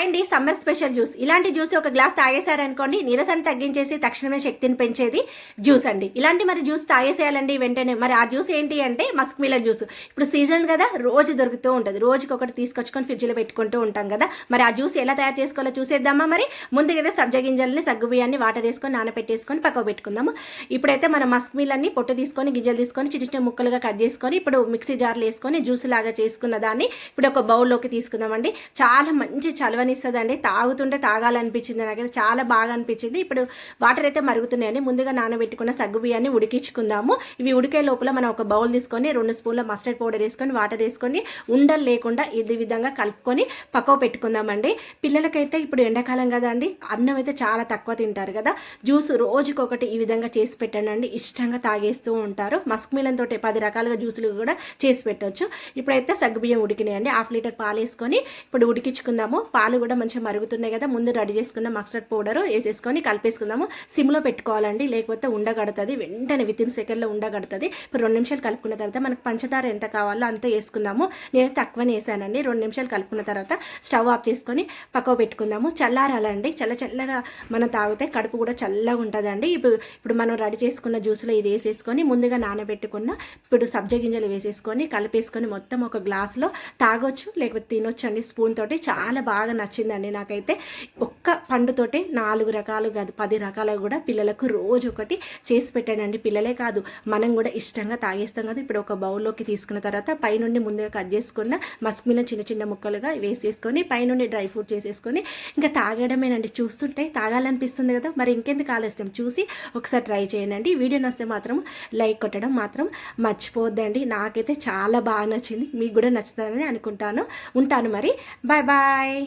అండి summer special juice. ఇలాంటి juice ఒక గ్లాస్ తాగేశారనుకోండి, నీరసాన్ని తగ్గించేసి తక్షణమే శక్తిని పెంచేది జ్యూస్ అండి. ఇలాంటి మరి జ్యూస్ తాగేసేయాలండి వెంటనే. మరి ఆ జ్యూస్ ఏంటి అంటే మస్క్ మిలన్ జ్యూస్. ఇప్పుడు సీజన్ కదా, రోజు దొరుకుతూ ఉంటుంది. రోజుకి ఒకటి తీసుకొచ్చుకొని ఫ్రిడ్జ్లో పెట్టుకుంటూ ఉంటాం కదా. మరి ఆ జ్యూస్ ఎలా తయారు చేసుకోవాలో చూసేద్దామా? మరి ముందుగా సబ్జా గింజల్ని, సగ్గు బియ్యాన్ని వాటర్ వేసుకొని నానబెట్టేసుకొని పక్కకు పెట్టుకుందాము. ఇప్పుడైతే మనం మస్క్ మిలన్ని పొట్టు తీసుకొని, గింజలు తీసుకొని చిన్న చిన్న ముక్కలుగా కట్ చేసుకొని ఇప్పుడు మిక్సీ జార్లో వేసుకొని జ్యూస్ లాగా చేసుకున్న దాన్ని ఇప్పుడు ఒక బౌల్లోకి తీసుకుందామండి. చాలా మంచి చలవనిస్తుందండి. తాగుతుంటే తాగాలనిపించింది, నాకైతే చాలా బాగా అనిపించింది. ఇప్పుడు వాటర్ అయితే మరుగుతున్నాయండి. ముందుగా నానబెట్టుకున్న సగ్గు బియ్యాన్ని ఉడికించుకుందాము. ఇవి ఉడికే లోపల మనం ఒక బౌల్ తీసుకొని 2 స్పూన్ల మస్టర్డ్ పౌడర్ వేసుకొని వాటర్ వేసుకొని ఉండలు లేకుండా ఇది విధంగా కలుపుకొని పక్కకు పెట్టుకుందామండి. పిల్లలకైతే ఇప్పుడు ఎండాకాలం కదా అండి, అన్నం అయితే చాలా తక్కువ తింటారు కదా. జ్యూస్ రోజుకొకటి ఈ విధంగా చేసి పెట్టండి, ఇష్టంగా తాగేస్తూ ఉంటారు. మస్క్ మిలన్ తోటి 10 రకాలుగా జ్యూసులు కూడా చేసి పెట్టవచ్చు. ఇప్పుడైతే సగ్గు బియ్యం ఉడికినాయండి. 1/2 లీటర్ పాలు వేసుకొని ఇప్పుడు ఉడికించుకుందాము. పాలు కూడా మంచిగా మరుగుతున్నాయి కదా. ముందు రెడీ చేసుకున్న మస్టర్డ్ పౌడర్ వేసేసుకొని కలిపేసుకుందాము. సిమ్లో పెట్టుకోవాలండి, లేకపోతే ఉండగడుతుంది. వెంటనే వితిన్ సెకండ్లో ఉండగడుతుంది. ఇప్పుడు 2 నిమిషాలు కలుపుకున్న తర్వాత మనకు పంచదార ఎంత కావాలో అంత వేసుకుందాము. నేను తక్కువనే వేసానండి. 2 నిమిషాలు కలుపుకున్న తర్వాత స్టవ్ ఆఫ్ చేసుకొని పక్కకు పెట్టుకుందాము. చల్లారాలండి. చల్లగా మనం తాగితే కడుపు కూడా చల్లగా ఉంటుందండి. ఇప్పుడు మనం రెడీ చేసుకున్న జ్యూస్లో ఇది వేసేసుకొని ముందుగా నానబెట్టుకున్న ఇప్పుడు సబ్జా గింజలు వేసేసుకొని కలిపేసుకొని మొత్తం ఒక గ్లాస్లో తాగొచ్చు, లేకపోతే తినొచ్చు అండి. స్పూన్ తోటి చాలా బాగా నచ్చిందండి నాకైతే. ఒక్క పండుతోటి 4 రకాలు కాదు 10 రకాలు కూడా పిల్లలకు రోజు ఒకటి చేసి పెట్టానండి. పిల్లలే కాదు మనం కూడా ఇష్టంగా తాగేస్తాం కదా. ఇప్పుడు ఒక బౌల్లోకి తీసుకున్న తర్వాత పైనుండి ముందుగా కట్ చేసుకున్న మస్క్ మిలన్ చిన్న చిన్న ముక్కలుగా వేసేసుకొని పైనుండి డ్రై ఫ్రూట్ చేసేసుకొని ఇంకా తాగడమేనండి. చూస్తుంటే తాగాలనిపిస్తుంది కదా. మరి ఇంకెందుకు ఆలస్యం, చూసి ఒకసారి ట్రై చేయండి. వీడియో నచ్చితే మాత్రం లైక్ కొట్టడం మాత్రం మర్చిపోవద్దండి. నాకైతే చాలా బాగా నచ్చింది, మీకు కూడా నచ్చుతుందని అనుకుంటాను. ఉంటాను మరి, బాయ్ బాయ్.